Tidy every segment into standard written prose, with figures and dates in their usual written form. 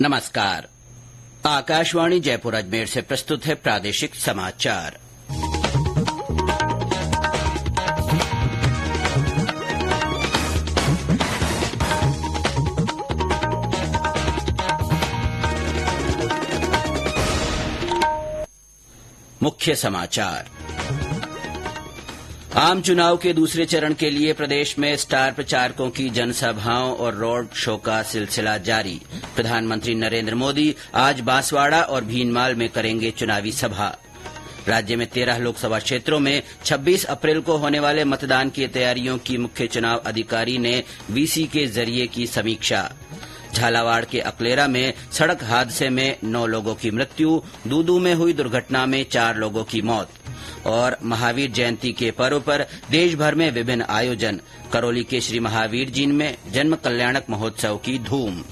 नमस्कार। आकाशवाणी जयपुर अजमेर से प्रस्तुत है प्रादेशिक समाचार। मुख्य समाचार। आम चुनाव के दूसरे चरण के लिए प्रदेश में स्टार प्रचारकों की जनसभाओं और रोड शो का सिलसिला जारी। प्रधानमंत्री नरेंद्र मोदी आज बांसवाड़ा और भीनमाल में करेंगे चुनावी सभा। राज्य में 13 लोकसभा क्षेत्रों में 26 अप्रैल को होने वाले मतदान की तैयारियों की मुख्य चुनाव अधिकारी ने वीसी के जरिए की समीक्षा। झालावाड़ के अकलेरा में सड़क हादसे में 9 लोगों की मृत्यु, दूदू में हुई दुर्घटना में 4 लोगों की मौत। और महावीर जयंती के पर्व पर देश भर में विभिन्न आयोजन। करौली के श्री महावीर जी में जन्म कल्याणक महोत्सव की धूम।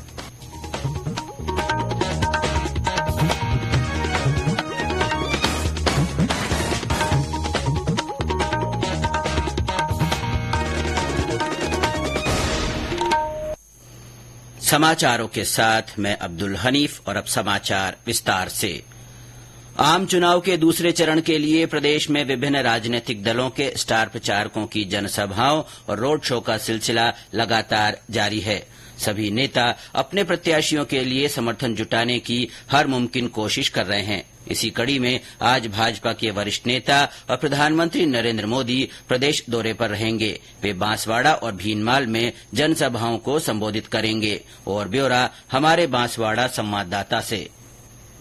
समाचारों के साथ मैं अब्दुल हनीफ और अब समाचार विस्तार से। आम चुनाव के दूसरे चरण के लिए प्रदेश में विभिन्न राजनीतिक दलों के स्टार प्रचारकों की जनसभाओं और रोड शो का सिलसिला लगातार जारी है। सभी नेता अपने प्रत्याशियों के लिए समर्थन जुटाने की हर मुमकिन कोशिश कर रहे हैं। इसी कड़ी में आज भाजपा के वरिष्ठ नेता और प्रधानमंत्री नरेंद्र मोदी प्रदेश दौरे पर रहेंगे। वे बांसवाड़ा और भीनमाल में जनसभाओं को संबोधित करेंगे। और ब्यौरा हमारे बांसवाड़ा संवाददाता से।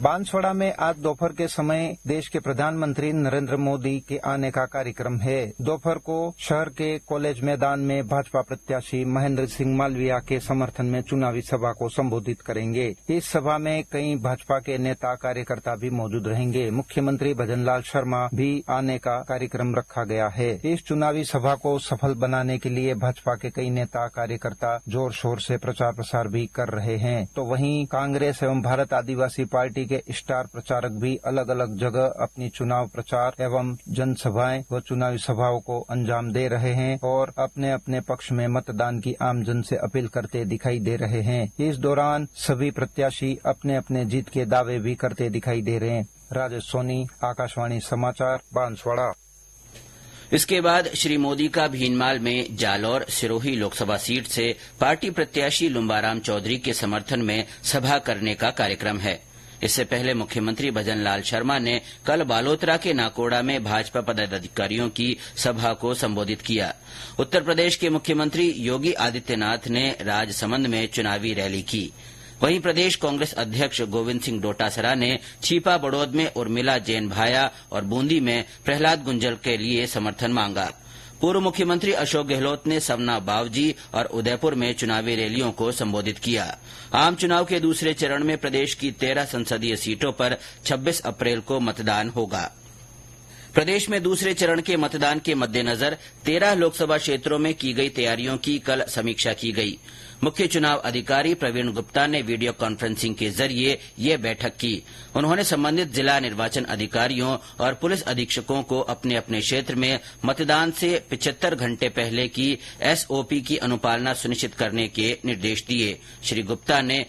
बांसवाड़ा में आज दोपहर के समय देश के प्रधानमंत्री नरेंद्र मोदी के आने का कार्यक्रम है। दोपहर को शहर के कॉलेज मैदान में भाजपा प्रत्याशी महेंद्र सिंह मालवीया के समर्थन में चुनावी सभा को संबोधित करेंगे। इस सभा में कई भाजपा के नेता कार्यकर्ता भी मौजूद रहेंगे। मुख्यमंत्री भजनलाल शर्मा भी आने का कार्यक्रम रखा गया है। इस चुनावी सभा को सफल बनाने के लिए भाजपा के कई नेता कार्यकर्ता जोर शोर से प्रचार प्रसार भी कर रहे हैं। तो वहीं कांग्रेस एवं भारत आदिवासी पार्टी के स्टार प्रचारक भी अलग अलग जगह अपनी चुनाव प्रचार एवं जनसभाएं व चुनावी सभाओं को अंजाम दे रहे हैं और अपने अपने पक्ष में मतदान की आमजन से अपील करते दिखाई दे रहे हैं। इस दौरान सभी प्रत्याशी अपने अपने जीत के दावे भी करते दिखाई दे रहे हैं। राजेश सोनी, आकाशवाणी समाचार, बांसवाड़ा। इसके बाद श्री मोदी का भीनमाल में जालौर सिरोही लोकसभा सीट से पार्टी प्रत्याशी लुम्बाराम चौधरी के समर्थन में सभा करने का कार्यक्रम है। इससे पहले मुख्यमंत्री भजनलाल शर्मा ने कल बालोतरा के नाकोड़ा में भाजपा पदाधिकारियों की सभा को संबोधित किया। उत्तर प्रदेश के मुख्यमंत्री योगी आदित्यनाथ ने राजसमंद में चुनावी रैली की। वहीं प्रदेश कांग्रेस अध्यक्ष गोविंद सिंह डोटासरा ने छीपा बड़ौद में उर्मिला जैन भाया और बूंदी में प्रहलाद गुंजल के लिए समर्थन मांगा। पूर्व मुख्यमंत्री अशोक गहलोत ने सवना बावजी और उदयपुर में चुनावी रैलियों को संबोधित किया। आम चुनाव के दूसरे चरण में प्रदेश की 13 संसदीय सीटों पर 26 अप्रैल को मतदान होगा। प्रदेश में दूसरे चरण के मतदान के मद्देनजर 13 लोकसभा क्षेत्रों में की गई तैयारियों की कल समीक्षा की गई। मुख्य चुनाव अधिकारी प्रवीण गुप्ता ने वीडियो कॉन्फ्रेंसिंग के जरिए ये बैठक की। उन्होंने संबंधित जिला निर्वाचन अधिकारियों और पुलिस अधीक्षकों को अपने अपने क्षेत्र में मतदान से 75 घंटे पहले की एसओपी की अनुपालना सुनिश्चित करने के निर्देश दिए। श्री गुप्ता ने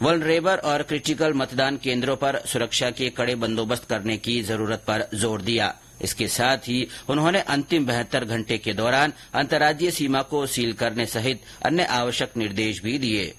वल्नरेबल और क्रिटिकल मतदान केंद्रों पर सुरक्षा के कड़े बंदोबस्त करने की जरूरत पर जोर दिया। इसके साथ ही उन्होंने अंतिम 72 घंटे के दौरान अंतर्राज्यीय सीमा को सील करने सहित अन्य आवश्यक निर्देश भी दिए।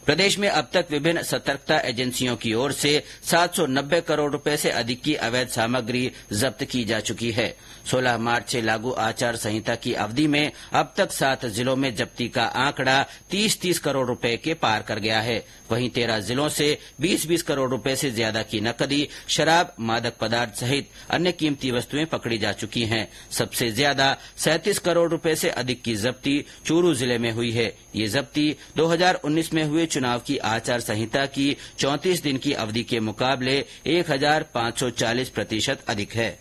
प्रदेश में अब तक विभिन्न सतर्कता एजेंसियों की ओर से 790 करोड़ रुपए से अधिक की अवैध सामग्री जब्त की जा चुकी है। 16 मार्च से लागू आचार संहिता की अवधि में अब तक 7 जिलों में जब्ती का आंकड़ा 30-30 करोड़ रुपए के पार कर गया है। वहीं 13 जिलों से 20-20 करोड़ रुपए से ज्यादा की नकदी, शराब, मादक पदार्थ सहित अन्य कीमती वस्तुएं पकड़ी जा चुकी हैं। सबसे ज्यादा 37 करोड़ रुपए से अधिक की जब्ती चूरू जिले में हुई है। ये जब्ती 2019 में हुए चुनाव की आचार संहिता की 34 दिन की अवधि के मुकाबले 1540% अधिक है।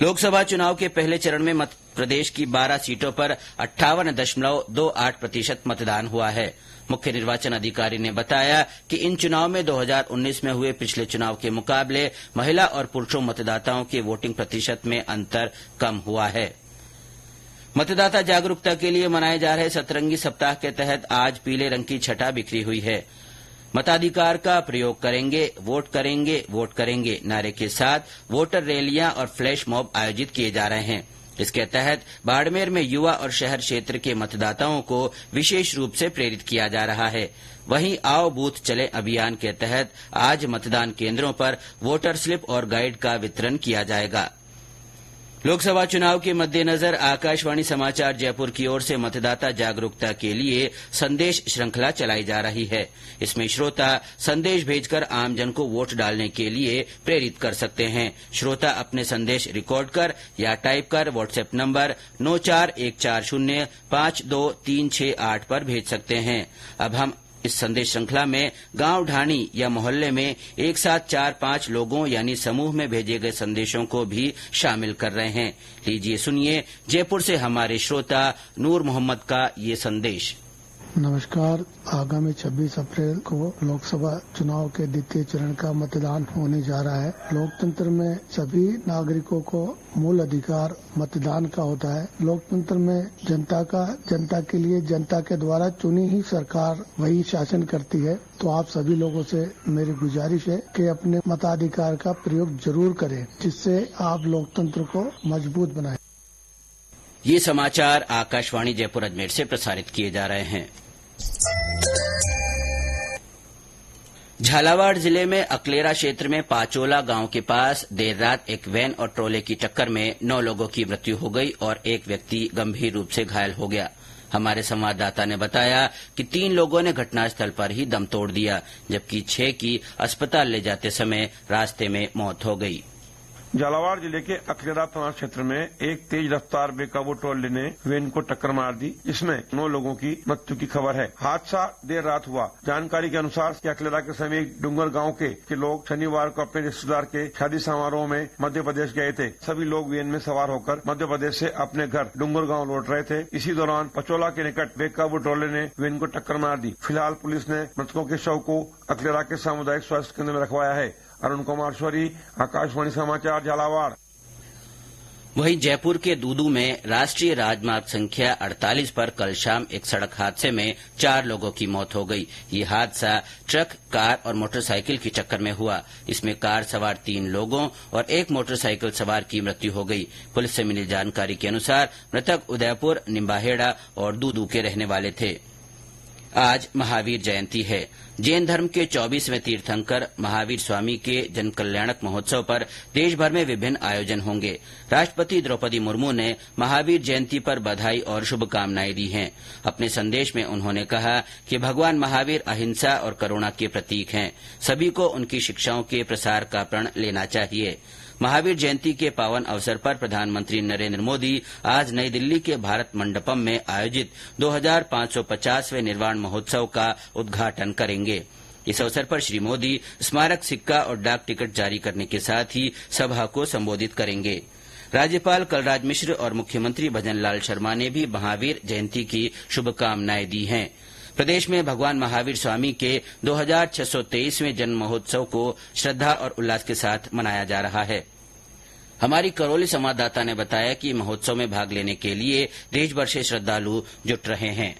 लोकसभा चुनाव के पहले चरण में प्रदेश की 12 सीटों पर 58.28% मतदान हुआ है। मुख्य निर्वाचन अधिकारी ने बताया कि इन चुनाव में 2019 में हुए पिछले चुनाव के मुकाबले महिला और पुरुषों मतदाताओं के वोटिंग प्रतिशत में अंतर कम हुआ है। मतदाता जागरूकता के लिए मनाए जा रहे सतरंगी सप्ताह के तहत आज पीले रंग की छटा बिखरी हुई है। मताधिकार का प्रयोग करेंगे, वोट करेंगे नारे के साथ वोटर रैलियां और फ्लैश मॉब आयोजित किए जा रहे हैं। इसके तहत बाड़मेर में युवा और शहर क्षेत्र के मतदाताओं को विशेष रूप से प्रेरित किया जा रहा है। वहीं आओ बूथ चले अभियान के तहत आज मतदान केंद्रों पर वोटर स्लिप और गाइड का वितरण किया जाएगा। लोकसभा चुनाव के मद्देनजर आकाशवाणी समाचार जयपुर की ओर से मतदाता जागरूकता के लिए संदेश श्रृंखला चलाई जा रही है। इसमें श्रोता संदेश भेजकर आमजन को वोट डालने के लिए प्रेरित कर सकते हैं। श्रोता अपने संदेश रिकॉर्ड कर या टाइप कर व्हाट्सएप नंबर 9414052368 पर भेज सकते हैं। अब हम इस संदेश श्रृंखला में गांव ढाणी या मोहल्ले में एक साथ 4-5 लोगों यानी समूह में भेजे गए संदेशों को भी शामिल कर रहे हैं। लीजिए सुनिए जयपुर से हमारे श्रोता नूर मोहम्मद का ये संदेश। नमस्कार। आगामी 26 अप्रैल को लोकसभा चुनाव के द्वितीय चरण का मतदान होने जा रहा है। लोकतंत्र में सभी नागरिकों को मूल अधिकार मतदान का होता है। लोकतंत्र में जनता के लिए जनता के द्वारा चुनी ही सरकार वही शासन करती है। तो आप सभी लोगों से मेरी गुजारिश है कि अपने मताधिकार का प्रयोग जरूर करें, जिससे आप लोकतंत्र को मजबूत बनाएं। ये समाचार आकाशवाणी जयपुर अजमेर से प्रसारित किए जा रहे हैं। झालावाड़ जिले में अकलेरा क्षेत्र में पाचोला गांव के पास देर रात एक वैन और ट्रोले की टक्कर में 9 लोगों की मृत्यु हो गई और एक व्यक्ति गंभीर रूप से घायल हो गया। हमारे संवाददाता ने बताया कि 3 लोगों ने घटनास्थल पर ही दम तोड़ दिया, जबकि 6 की अस्पताल ले जाते समय रास्ते में मौत हो गई। झालावाड़ जिले के अकलेरा थाना क्षेत्र में एक तेज रफ्तार बेकाबू ट्रॉली ने वैन को टक्कर मार दी, जिसमें 9 लोगों की मृत्यु की खबर है। हादसा देर रात हुआ। जानकारी के अनुसार अकलेरा के समीप डूंगर गांव के लोग शनिवार को अपने रिश्तेदार के शादी समारोह में मध्य प्रदेश गए थे। सभी लोग वैन में सवार होकर मध्य प्रदेश से अपने घर डूंगर गाँव लौट रहे थे। इसी दौरान पचोला के निकट बेकाबू ट्रॉली ने वैन को टक्कर मार दी। फिलहाल पुलिस ने मृतकों के शव को अकलेरा के सामुदायिक स्वास्थ्य केंद्र में रखवाया है। अरुण कुमार शौरी, आकाशवाणी समाचार झालावाड़। वहीं जयपुर के दूदू में राष्ट्रीय राजमार्ग संख्या 48 पर कल शाम एक सड़क हादसे में 4 लोगों की मौत हो गई। ये हादसा ट्रक, कार और मोटरसाइकिल की टक्कर में हुआ। इसमें कार सवार 3 लोगों और एक मोटरसाइकिल सवार की मृत्यु हो गई। पुलिस से मिली जानकारी के अनुसार मृतक उदयपुर, निम्बाहेड़ा और दूदू के रहने वाले थे। आज महावीर जयंती है। जैन धर्म के 24वें तीर्थंकर महावीर स्वामी के जन कल्याणक महोत्सव पर देश भर में विभिन्न आयोजन होंगे। राष्ट्रपति द्रौपदी मुर्मू ने महावीर जयंती पर बधाई और शुभकामनाएं दी हैं। अपने संदेश में उन्होंने कहा कि भगवान महावीर अहिंसा और करुणा के प्रतीक हैं। सभी को उनकी शिक्षाओं के प्रसार का प्रण लेना चाहिए। महावीर जयंती के पावन अवसर पर प्रधानमंत्री नरेंद्र मोदी आज नई दिल्ली के भारत मंडपम में आयोजित 2550वें निर्वाण महोत्सव का उद्घाटन करेंगे। इस अवसर पर श्री मोदी स्मारक सिक्का और डाक टिकट जारी करने के साथ ही सभा को संबोधित करेंगे। राज्यपाल कलराज मिश्र और मुख्यमंत्री भजनलाल शर्मा ने भी महावीर जयंती की शुभकामनाएं दी हैं। प्रदेश में भगवान महावीर स्वामी के 2623वें जन्म महोत्सव को श्रद्धा और उल्लास के साथ मनाया जा रहा है। हमारी करौली संवाददाता ने बताया कि महोत्सव में भाग लेने के लिए देश भर से श्रद्धालु जुट रहे हैं।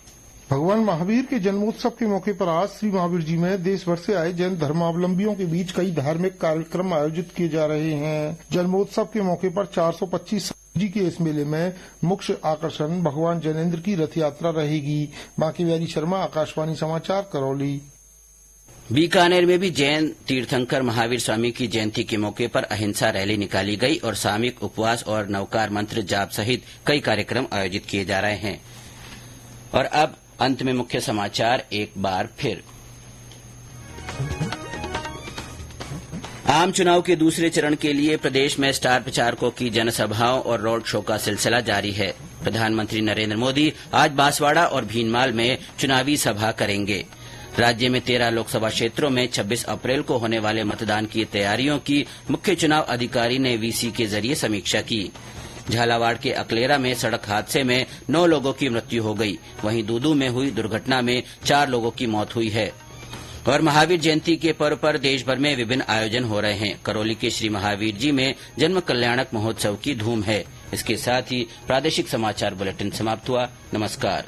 भगवान महावीर के जन्मोत्सव के मौके पर आज श्री महावीर जी में देश भर से आए जैन धर्मावलंबियों के बीच कई धार्मिक कार्यक्रम आयोजित किए जा रहे हैं। जन्मोत्सव के मौके पर 425 जी के इस मेले में मुख्य आकर्षण भगवान जैनेन्द्र की रथ यात्रा रहेगी। बाकी बिहारी शर्मा, आकाशवाणी समाचार, करौली। बीकानेर में भी जैन तीर्थंकर महावीर स्वामी की जयंती के मौके पर अहिंसा रैली निकाली गई और सामूहिक उपवास और नवकार मंत्र जाप सहित कई कार्यक्रम आयोजित किए जा रहे हैं। और अब अंत में मुख्य समाचार एक बार फिर। आम चुनाव के दूसरे चरण के लिए प्रदेश में स्टार प्रचारकों की जनसभाओं और रोड शो का सिलसिला जारी है। प्रधानमंत्री नरेंद्र मोदी आज बांसवाड़ा और भीनमाल में चुनावी सभा करेंगे। राज्य में 13 लोकसभा क्षेत्रों में 26 अप्रैल को होने वाले मतदान की तैयारियों की मुख्य चुनाव अधिकारी ने वीसी के जरिए समीक्षा की। झालावाड़ के अकलेरा में सड़क हादसे में 9 लोगों की मृत्यु हो गई। वहीं दूदू में हुई दुर्घटना में 4 लोगों की मौत हुई है। और महावीर जयंती के पर्व पर देश भर में विभिन्न आयोजन हो रहे हैं। करौली के श्री महावीर जी में जन्म कल्याणक महोत्सव की धूम है। इसके साथ ही प्रादेशिक समाचार बुलेटिन समाप्त हुआ। नमस्कार।